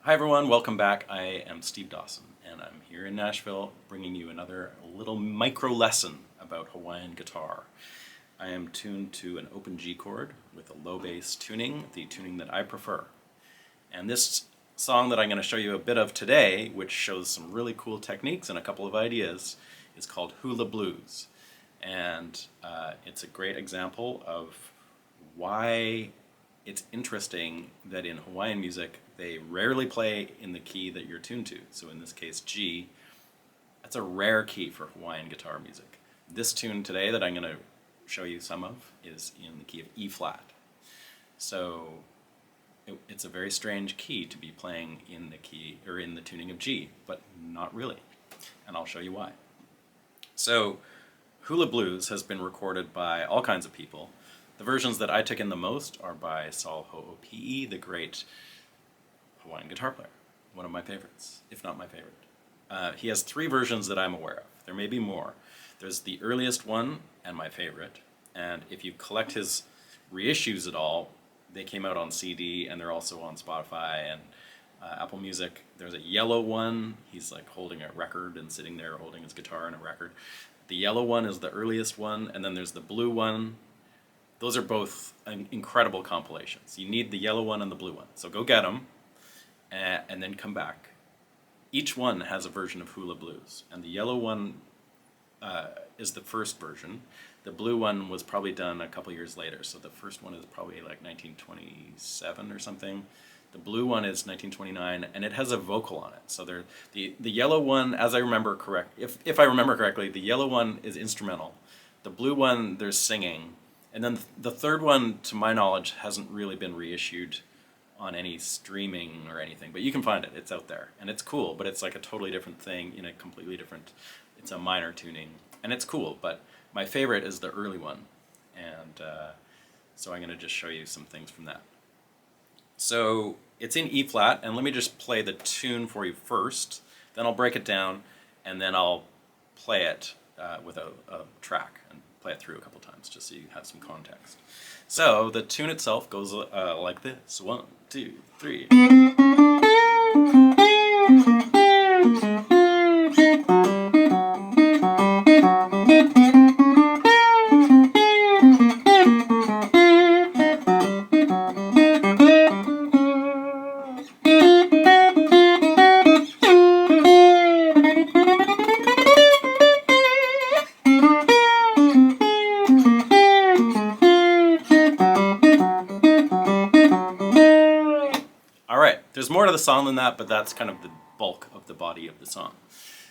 Hi everyone, welcome back. I am Steve Dawson and I'm here in Nashville bringing you another little micro lesson about Hawaiian guitar. I am tuned to an open G chord with a low bass tuning, the tuning that I prefer. And this song that I'm going to show you a bit of today, which shows some really cool techniques and a couple of ideas, is called Hula Blues. And it's a great example of why it's interesting that in Hawaiian music they rarely play in the key that you're tuned to. So in this case G, that's a rare key for Hawaiian guitar music. This tune today that I'm going to show you some of is in the key of E flat. So it's a very strange key to be playing in the key or in the tuning of G, but not really. And I'll show you why. So Hula Blues has been recorded by all kinds of people. The versions that I took in the most are by Saul Ho'opi'i, the great Hawaiian guitar player, one of my favorites, if not my favorite. He has 3 versions that I'm aware of. There may be more. There's the earliest one and my favorite, and if you collect his reissues at all, they came out on CD and they're also on Spotify and Apple Music. There's a yellow one, he's like holding a record and sitting there holding his guitar and a record. The yellow one is the earliest one, and then there's the blue one. Those are both incredible compilations. You need the yellow one and the blue one, so go get them. And then come back. Each one has a version of Hula Blues, and the yellow one is the first version. The blue one was probably done a couple years later, so the first one is probably like 1927 or something. The blue one is 1929, and it has a vocal on it. So the yellow one, as I remember if I remember correctly, the yellow one is instrumental. The blue one, there's singing, and then the third one, to my knowledge, hasn't really been reissued on any streaming or anything, but you can find it, it's out there, and it's cool, but it's like a totally different thing in a completely different, it's a minor tuning, and it's cool, but my favorite is the early one, and so I'm going to just show you some things from that. So it's in E flat, and let me just play the tune for you first, then I'll break it down, and then I'll play it with a track, and play it through a couple times, just so you have some context. So the tune itself goes like this. 1, 2, 3. There's more to the song than that, but that's kind of the bulk of the body of the song.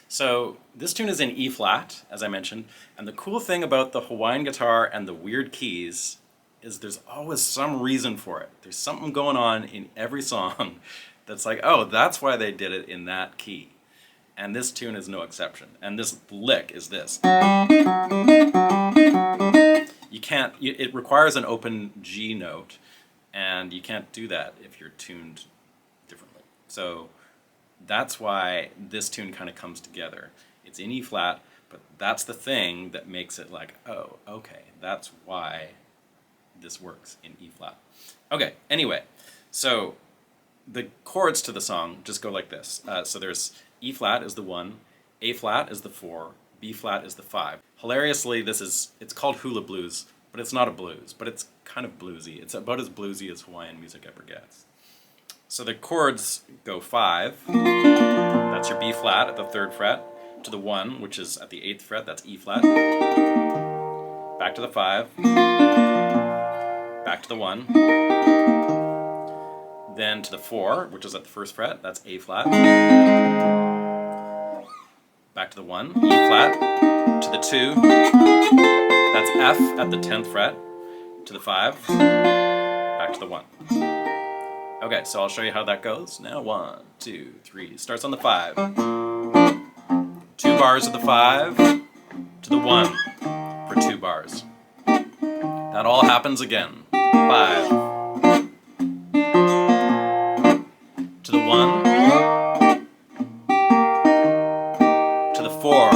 So this tune is in E flat, as I mentioned, and the cool thing about the Hawaiian guitar and the weird keys is there's always some reason for it. There's something going on in every song that's like, oh, that's why they did it in that key. And this tune is no exception. And this lick is this. You can't, it requires an open G note, and you can't do that if you're tuned differently. So that's why this tune kind of comes together. It's in E flat, but that's the thing that makes it like, oh, okay, that's why this works in E flat. Okay, anyway, so the chords to the song just go like this. So there's E flat is the 1, A flat is the 4, B flat is the 5. Hilariously, it's called Hula Blues, but it's not a blues, but it's kind of bluesy. It's about as bluesy as Hawaiian music ever gets. So the chords go 5, that's your B flat at the 3rd fret, to the 1, which is at the 8th fret, that's E flat, back to the 5, back to the 1, then to the 4, which is at the 1st fret, that's A flat, back to the 1, E flat, to the 2, that's F at the 10th fret, to the 5, back to the 1. Okay, so I'll show you how that goes. Now 1, 2, 3, starts on the 5. 2 bars of the 5 to the 1 for 2 bars. That all happens again. 5 to the 1 to the 4.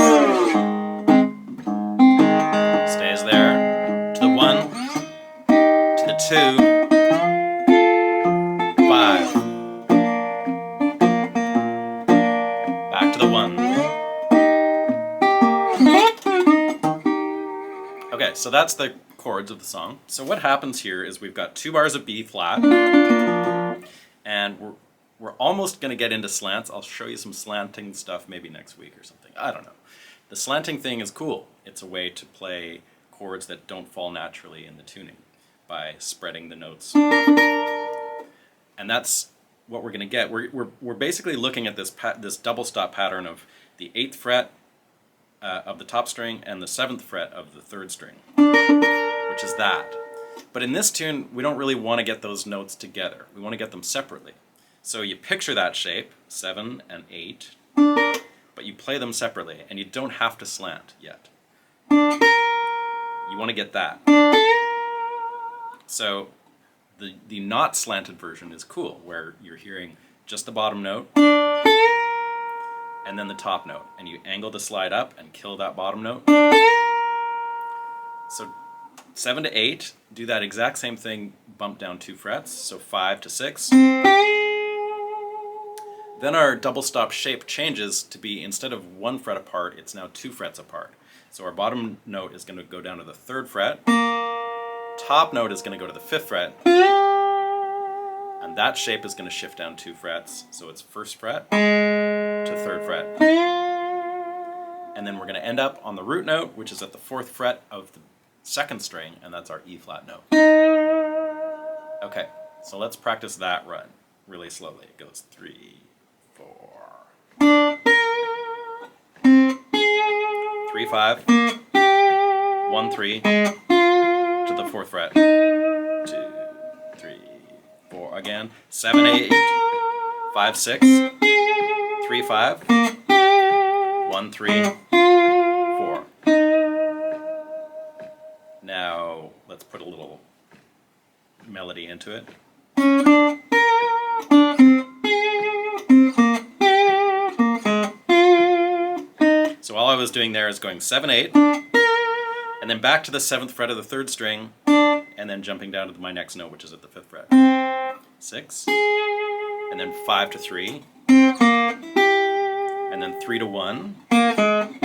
Stays there. To the 1 to the 2. 5 the 1. Okay, so that's the chords of the song. So what happens here is we've got 2 bars of B flat, and we're almost going to get into slants. I'll show you some slanting stuff maybe next week or something. I don't know. The slanting thing is cool. It's a way to play chords that don't fall naturally in the tuning by spreading the notes. And that's what we're going to get. We're basically looking at this double stop pattern of the 8th fret of the top string and the 7th fret of the 3rd string, which is that. But in this tune, we don't really want to get those notes together. We want to get them separately. So you picture that shape, 7 and 8, but you play them separately, and you don't have to slant yet. You want to get that. So the not slanted version is cool, where you're hearing just the bottom note, and then the top note, and you angle the slide up and kill that bottom note. So 7 to 8, do that exact same thing, bump down 2 frets, so 5 to 6. Then our double stop shape changes to be, instead of 1 fret apart, it's now 2 frets apart. So our bottom note is going to go down to the 3rd fret, top note is going to go to the 5th fret, and that shape is going to shift down 2 frets, so it's 1st fret to 3rd fret. And then we're going to end up on the root note, which is at the 4th fret of the 2nd string, and that's our E flat note. Okay, so let's practice that run really slowly. It goes 3, 4, 3, 5, 1, 3 to the 4th fret. 2, 3, 4 again. 7, 8, 5, 6, 3, 5, 1, 3, 4. Now let's put a little melody into it. So all I was doing there is going 7, 8, and then back to the 7th fret of the 3rd string, and then jumping down to my next note, which is at the 5th fret. 6, and then 5 to 3, and then 3 to 1, and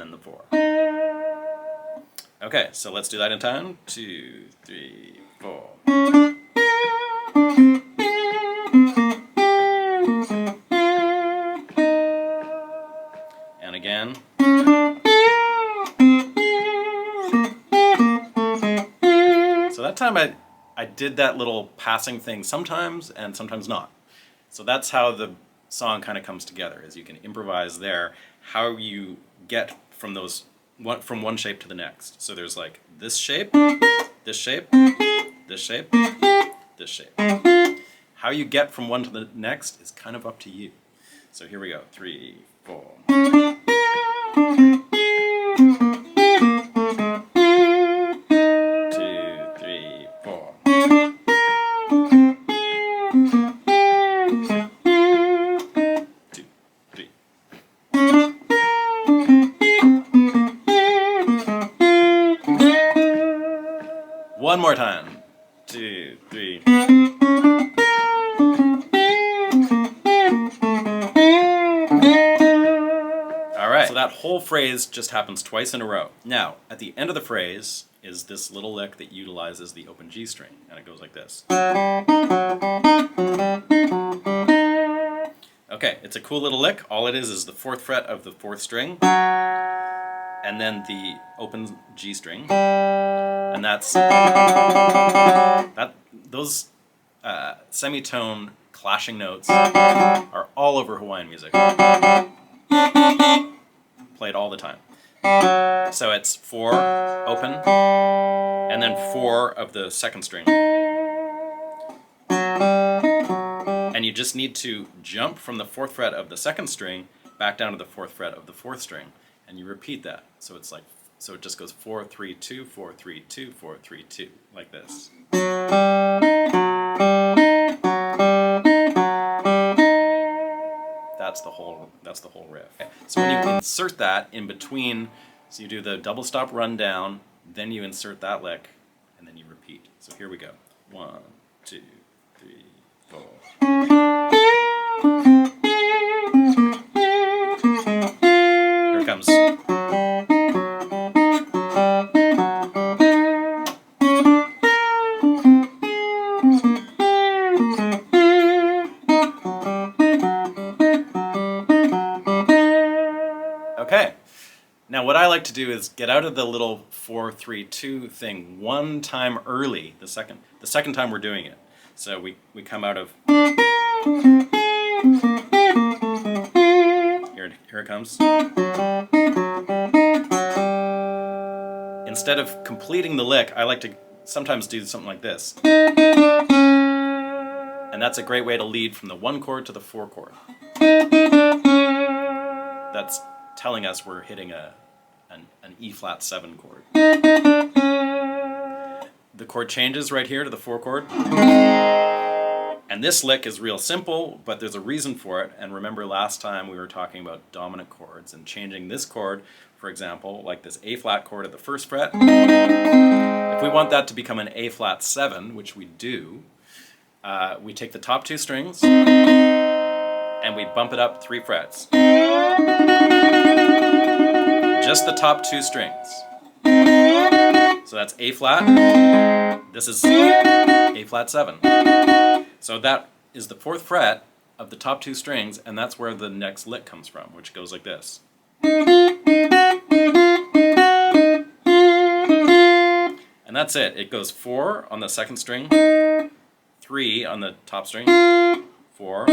then the 4. Okay, so let's do that in time. 2, 3, 4. And again. So that time I did that little passing thing sometimes and sometimes not. So that's how the song kind of comes together, is you can improvise there how you get from those from one shape to the next. So there's like this shape, this shape, this shape, this shape. How you get from one to the next is kind of up to you. So here we go. 3, 4. 2, 3, 4. 2, 3. One more time. 2, 3. Alright, so that whole phrase just happens twice in a row. Now, at the end of the phrase is this little lick that utilizes the open G string, and it goes like this. Okay, it's a cool little lick. All it is the 4th fret of the 4th string, and then the open G string, and that's those semitone clashing notes are all over Hawaiian music, played all the time. So it's 4 open, and then 4 of the 2nd string, and you just need to jump from the 4th fret of the 2nd string back down to the 4th fret of the 4th string, and you repeat that. So it's like, so it just goes 4, 3, 2, 4, 3, 2, 4, 3, 2, like this. That's the whole riff. Okay. So when you insert that in between, so you do the double stop run down, then you insert that lick, and then you repeat. So here we go. 1, 2, 3, 4. Now what I like to do is get out of the little 4-3-2 thing one time early, the second time we're doing it. So we come out of, here it comes. Instead of completing the lick, I like to sometimes do something like this. And that's a great way to lead from the 1 chord to the 4 chord. That's telling us we're hitting an E-flat 7 chord. The chord changes right here to the 4 chord. And this lick is real simple, but there's a reason for it. And remember last time we were talking about dominant chords and changing this chord, for example, like this A-flat chord at the 1st fret. If we want that to become an A-flat 7, which we do, we take the top 2 strings and we bump it up 3 frets. Just the top 2 strings. So that's A-flat. This is A-flat 7. So that is the 4th fret of the top 2 strings, and that's where the next lick comes from, which goes like this. And that's it. It goes 4 on the 2nd string, 3 on the top string, 4,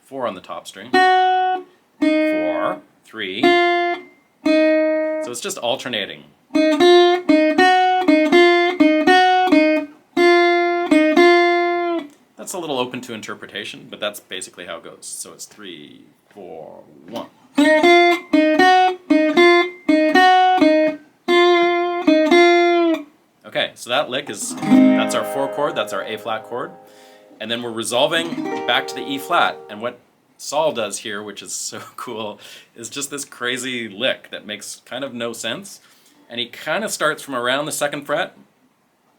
4 on the top string, 4, 3. So it's just alternating. That's a little open to interpretation, but that's basically how it goes. So it's 3, 4, 1. Okay, so that lick that's our 4 chord, that's our A-flat chord. And then we're resolving back to the E-flat. And what Saul does here, which is so cool, is just this crazy lick that makes kind of no sense. And he kind of starts from around the 2nd fret.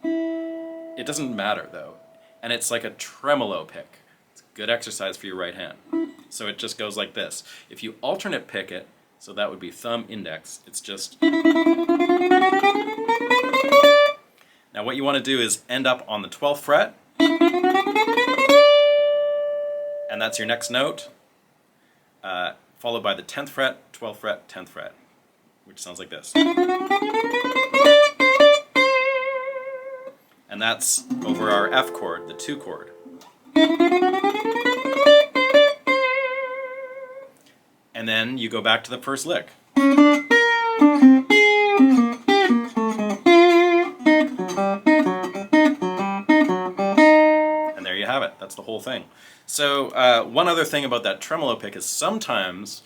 It doesn't matter though. And it's like a tremolo pick. It's a good exercise for your right hand. So it just goes like this. If you alternate pick it, so that would be thumb index, it's just... Now what you want to do is end up on the 12th fret, and that's your next note, followed by the 10th fret, 12th fret, 10th fret, which sounds like this. And that's over our F chord, the 2 chord. And then you go back to the first lick. And there you have it. That's the whole thing. So one other thing about that tremolo pick is sometimes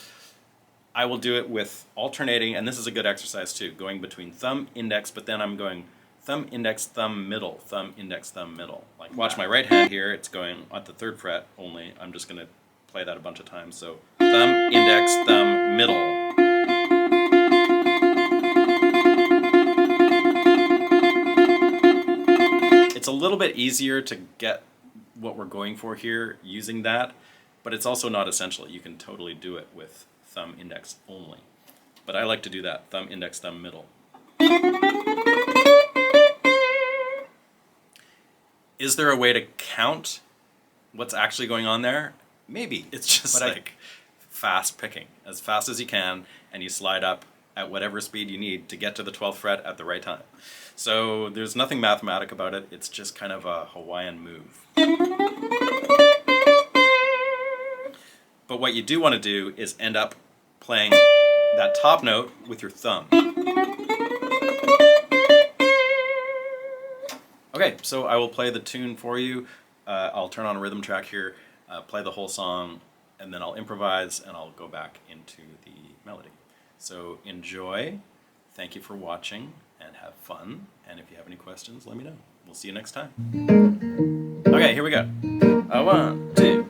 I will do it with alternating, and this is a good exercise too, going between thumb, index, but then I'm going thumb, index, thumb, middle, thumb, index, thumb, middle. Like watch my right hand here, it's going at the 3rd fret only. I'm just going to play that a bunch of times. So thumb, index, thumb, middle. It's a little bit easier to get what we're going for here using that, but it's also not essential. You can totally do it with thumb, index only. But I like to do that, thumb, index, thumb, middle. Is there a way to count what's actually going on there? Maybe. It's just like fast picking, as fast as you can, and you slide up at whatever speed you need to get to the 12th fret at the right time. So there's nothing mathematic about it, it's just kind of a Hawaiian move. But what you do want to do is end up playing that top note with your thumb. Okay, so I will play the tune for you. I'll turn on a rhythm track here, play the whole song, and then I'll improvise and I'll go back into the melody. So enjoy, thank you for watching, and have fun. And if you have any questions, let me know. We'll see you next time. Okay, here we go. 1, 2.